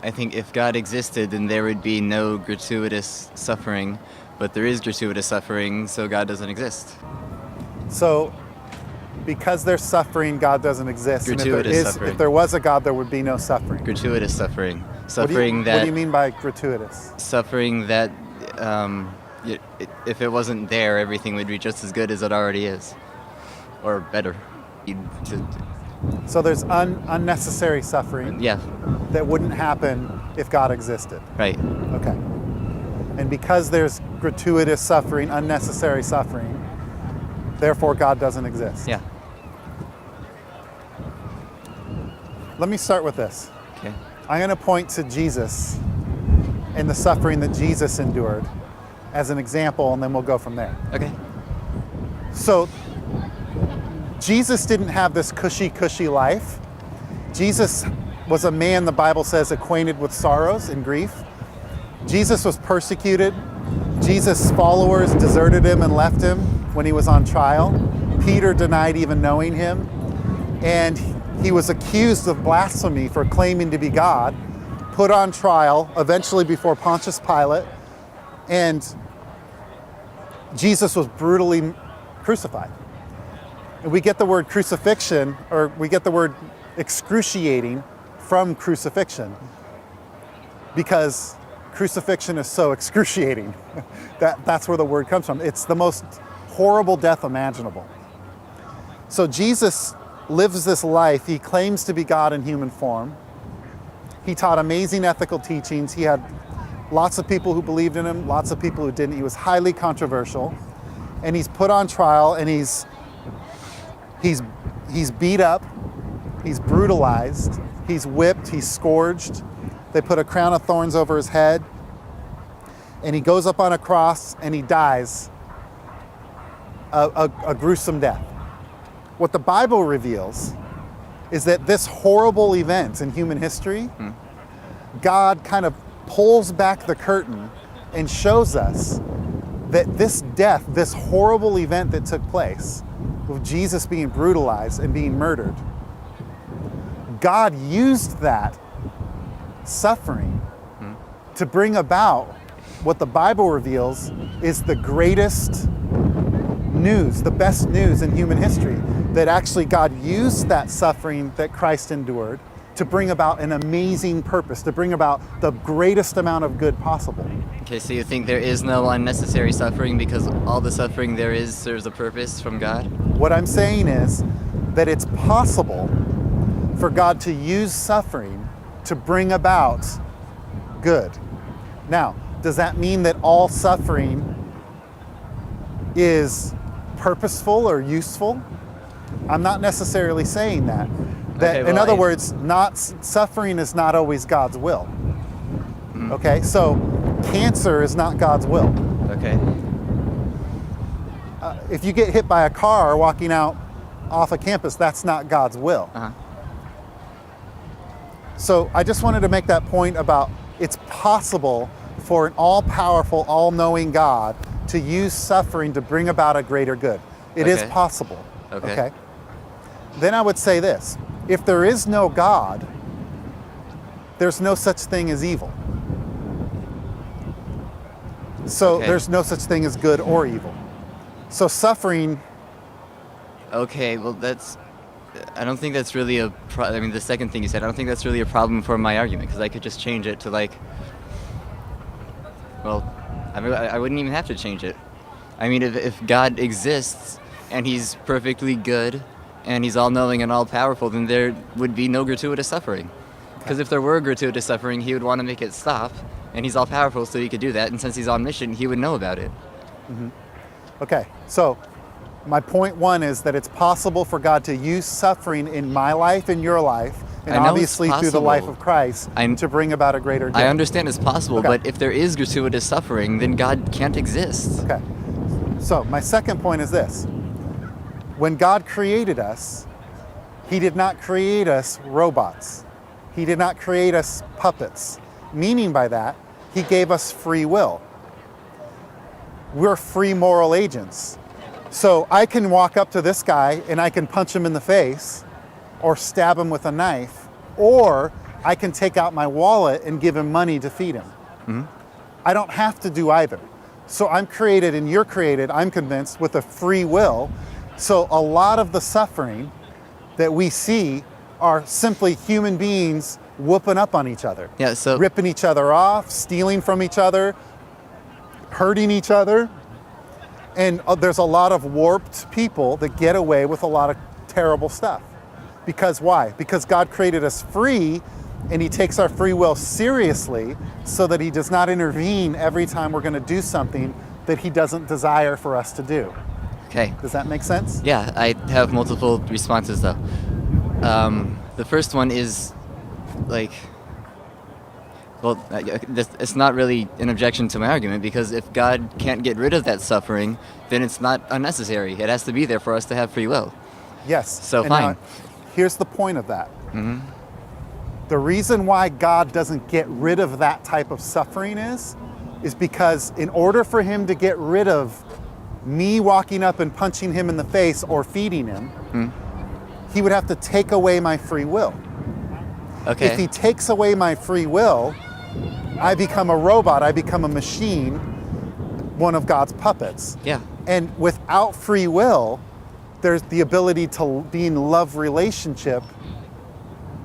I think if God existed, then there would be no gratuitous suffering, but there is gratuitous suffering, so God doesn't exist. So, because there's suffering, God doesn't exist. Gratuitous suffering. If there was a God, there would be no suffering. Gratuitous suffering. What do you mean by gratuitous? Suffering that, if it wasn't there, everything would be just as good as it already is, or better. So there's unnecessary suffering. Yeah. That wouldn't happen if God existed. Right. Okay. And because there's gratuitous suffering, unnecessary suffering, therefore God doesn't exist. Yeah. Let me start with this. Okay. I'm going to point to Jesus and the suffering that Jesus endured as an example, and then we'll go from there. Okay. So, Jesus didn't have this cushy life. Jesus was a man, the Bible says, acquainted with sorrows and grief. Jesus was persecuted. Jesus' followers deserted him and left him when he was on trial. Peter denied even knowing him. And he was accused of blasphemy for claiming to be God, put on trial, eventually before Pontius Pilate, and Jesus was brutally crucified. And we get the word crucifixion, or we get the word excruciating from crucifixion, because crucifixion is so excruciating. That's where the word comes from. It's the most horrible death imaginable. So Jesus lives this life. He claims to be God in human form. He taught amazing ethical teachings. He had lots of people who believed in him, lots of people who didn't. He was highly controversial. And he's put on trial, and he's beat up, he's brutalized, he's whipped, he's scourged. They put a crown of thorns over his head, and he goes up on a cross and he dies a gruesome death. What the Bible reveals is that this horrible event in human history, God kind of pulls back the curtain and shows us that this death, this horrible event that took place, with Jesus being brutalized and being murdered, God used that suffering to bring about what the Bible reveals is the greatest news, the best news in human history. That actually God used that suffering that Christ endured to bring about an amazing purpose, to bring about the greatest amount of good possible. Okay, so you think there is no unnecessary suffering because all the suffering there is serves a purpose from God? What I'm saying is that it's possible for God to use suffering to bring about good. Now, does that mean that all suffering is purposeful or useful? I'm not necessarily saying that. In other words, suffering is not always God's will. Okay, so cancer is not God's will. Okay. If you get hit by a car walking out off a campus, that's not God's will. So I just wanted to make that point about it's possible for an all-powerful, all-knowing God to use suffering to bring about a greater good. It is possible. Okay. Then I would say this. If there is no God, there's no such thing as evil. So there's no such thing as good or evil. So suffering... Okay, well I don't think that's really the second thing you said, I don't think that's really a problem for my argument, because I could just change it to I wouldn't even have to change it. I mean, if God exists and he's perfectly good and he's all-knowing and all-powerful, then there would be no gratuitous suffering. Because if there were gratuitous suffering, he would want to make it stop, and he's all-powerful, so he could do that, and since he's omniscient, he would know about it. Okay, so my point one is that it's possible for God to use suffering in my life, in your life, and obviously through the life of Christ to bring about a greater good. I understand it's possible, but if there is gratuitous suffering, then God can't exist. Okay, so my second point is this. When God created us, he did not create us robots. He did not create us puppets. Meaning by that, he gave us free will. We're free moral agents. So I can walk up to this guy and I can punch him in the face or stab him with a knife, or I can take out my wallet and give him money to feed him. I don't have to do either. So I'm created and you're created, I'm convinced, with a free will. So a lot of the suffering that we see are simply human beings whooping up on each other. Yeah, so Ripping each other off, stealing from each other, hurting each other. And there's a lot of warped people that get away with a lot of terrible stuff. Because why? Because God created us free, and he takes our free will seriously so that he does not intervene every time we're going to do something that he doesn't desire for us to do. okay. Does that make sense? Yeah, I have multiple responses though. The first one is like, well, it's not really an objection to my argument, because if God can't get rid of that suffering, then it's not unnecessary. It has to be there for us to have free will. Yes. So And fine. now, here's the point of that. The reason why God doesn't get rid of that type of suffering is because in order for him to get rid of me walking up and punching him in the face or feeding him, he would have to take away my free will. Okay. If he takes away my free will, I become a robot, I become a machine, one of God's puppets. Yeah. And without free will, there's the ability to be in love relationship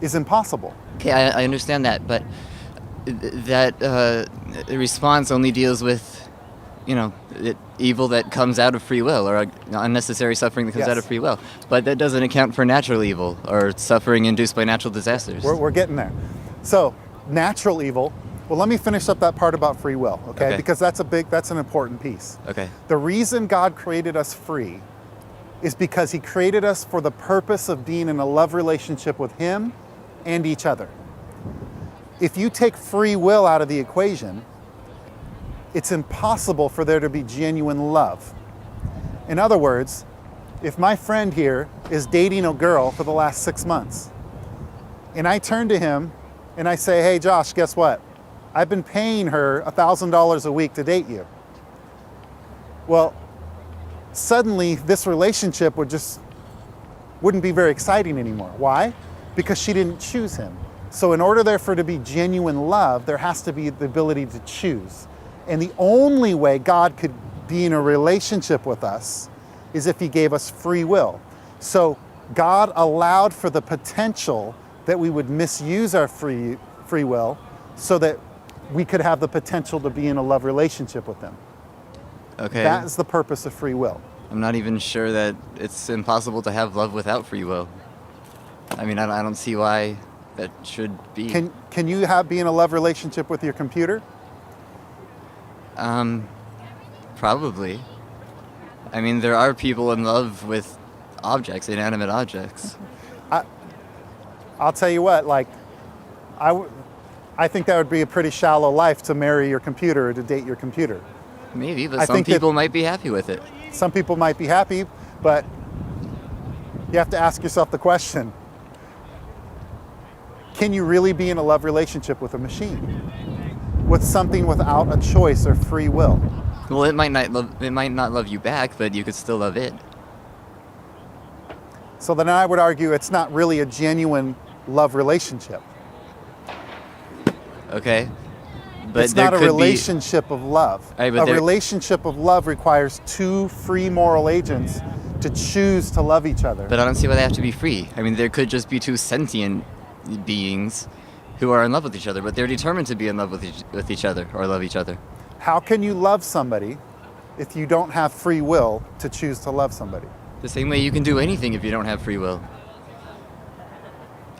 is impossible. Okay, I understand that, but that response only deals with, evil that comes out of free will, or unnecessary suffering that comes out of Yes. free will. But that doesn't account for natural evil or suffering induced by natural disasters. We're getting there. So, natural evil. Well, let me finish up that part about free will, okay? Okay. Because that's an important piece. Okay. The reason God created us free is because he created us for the purpose of being in a love relationship with him and each other. If you take free will out of the equation, it's impossible for there to be genuine love. In other words, if my friend here is dating a girl for the last 6 months, and I turn to him and I say, hey Josh, guess what? I've been paying her $1,000 a week to date you. Well, suddenly this relationship wouldn't be very exciting anymore. Why? Because she didn't choose him. So in order there for to be genuine love, there has to be the ability to choose. And the only way God could be in a relationship with us is if he gave us free will. So God allowed for the potential that we would misuse our free will so that we could have the potential to be in a love relationship with him. Okay. That is the purpose of free will. I'm not even sure that it's impossible to have love without free will. I mean, I don't see why that should be. Can you be in a love relationship with your computer? Probably. I mean, there are people in love with objects, inanimate objects. I'll tell you what, I think that would be a pretty shallow life to marry your computer or to date your computer. Maybe, but I some think that- people might be happy with it. Some people might be happy, but you have to ask yourself the question, can you really be in a love relationship with a machine? With something without a choice or free will? Well, it might not love you back, but you could still love it. So then I would argue it's not really a genuine love relationship. Okay. But It's there not a could relationship of love. Right, but A relationship of love requires two free moral agents to choose to love each other. But I don't see why they have to be free. I mean, there could just be two sentient beings who are in love with each other, but they're determined to be in love with each other or love each other. How can you love somebody if you don't have free will to choose to love somebody? The same way you can do anything if you don't have free will.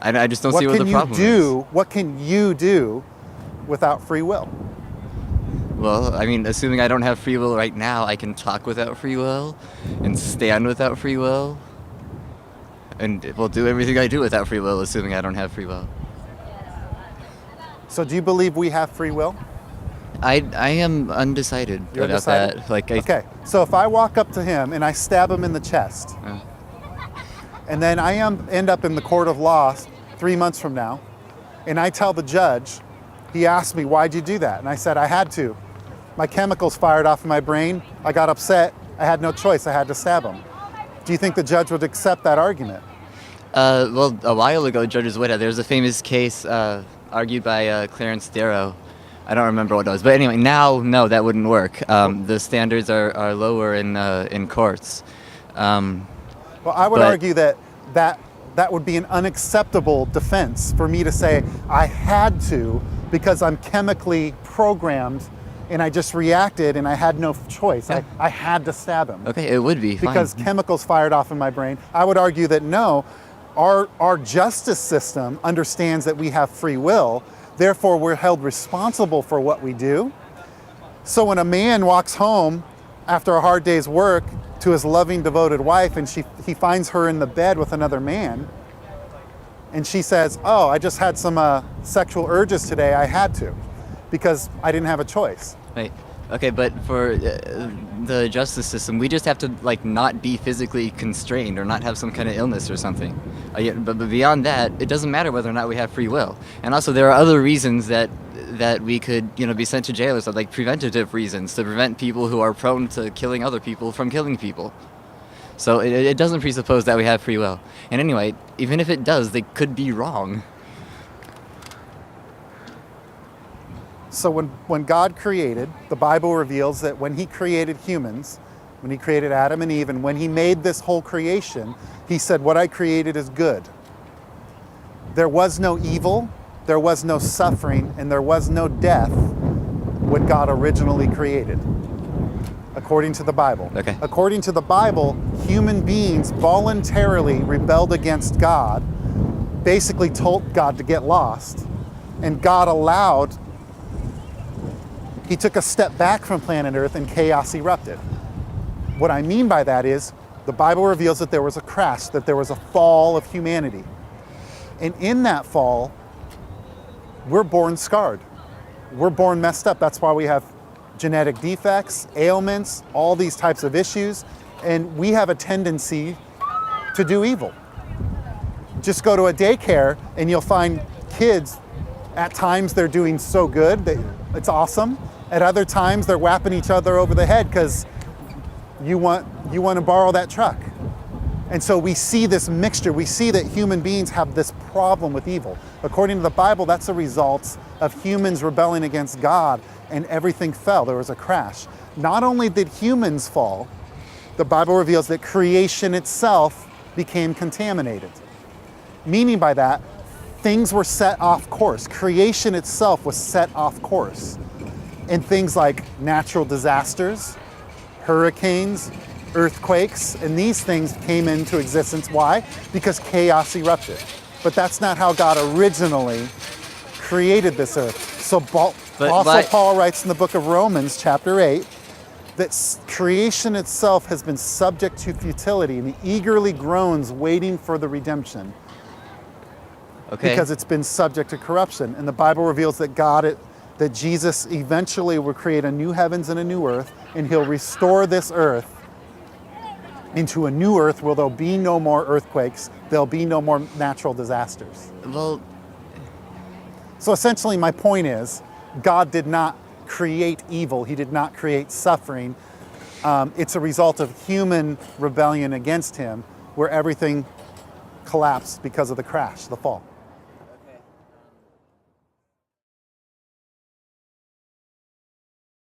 I just don't see what the problem is. What can you do without free will? Well, I mean, assuming I don't have free will right now, I can talk without free will and stand without free will. And we'll do everything I do without free will, assuming I don't have free will. So do you believe we have free will? I am undecided You're about undecided? that. Okay, so if I walk up to him and I stab him in the chest, and then I end up in the court of law 3 months from now, and I tell the judge, he asked me, why'd you do that? And I said, I had to. My chemicals fired off in my brain. I got upset. I had no choice. I had to stab him. Do you think the judge would accept that argument? Well, a while ago, judges would have. There was a famous case argued by Clarence Darrow. I don't remember what it was, but anyway, now no, that wouldn't work. The standards are lower in courts. Well, I would But- argue that would be an unacceptable defense for me to say I had to because I'm chemically programmed and I just reacted and I had no choice. Yeah. I had to stab him Okay, it would be because fine. chemicals fired off in my brain. I would argue that no, our justice system understands that we have free will, therefore we're held responsible for what we do. So when a man walks home after a hard day's work to his loving, devoted wife and he finds her in the bed with another man, and she says, oh, I just had some sexual urges today, I had to, because I didn't have a choice. Right. Okay, but for the justice system, we just have to like not be physically constrained or not have some kind of illness or something. But beyond that, it doesn't matter whether or not we have free will. And also, there are other reasons that we could be sent to jail or something, like preventative reasons to prevent people who are prone to killing other people from killing people. So it doesn't presuppose that we have free will. And anyway, even if it does, they could be wrong. So when God created, the Bible reveals that when he created humans, when he created Adam and Eve, and when he made this whole creation, he said, what I created is good. There was no evil, there was no suffering, and there was no death when God originally created, according to the Bible. Okay. According to the Bible, human beings voluntarily rebelled against God, basically told God to get lost, and God allowed. He took a step back from planet Earth and chaos erupted. What I mean by that is the Bible reveals that there was a crash, that there was a fall of humanity. And in that fall, we're born scarred. We're born messed up. That's why we have genetic defects, ailments, all these types of issues, and we have a tendency to do evil. Just go to a daycare and you'll find kids, at times they're doing so good, it's awesome. At other times they're whapping each other over the head because you want to borrow that truck. And so we see this mixture. We see that human beings have this problem with evil. According to the Bible, that's a result of humans rebelling against God, and everything fell. There was a crash. Not only did humans fall, the Bible reveals that creation itself became contaminated. Meaning by that, things were set off course. Creation itself was set off course. And things like natural disasters, hurricanes, earthquakes, and these things came into existence. Why? Because chaos erupted. But that's not how God originally created this earth. So Paul writes in the book of Romans, chapter 8, that creation itself has been subject to futility and eagerly groans waiting for the redemption. Okay. Because it's been subject to corruption. And the Bible reveals that Jesus eventually will create a new heavens and a new earth, and he'll restore this earth into a new earth where there'll be no more earthquakes, there'll be no more natural disasters. Well, So essentially my point is, God did not create evil, he did not create suffering. It's a result of human rebellion against him where everything collapsed because of the crash, the fall.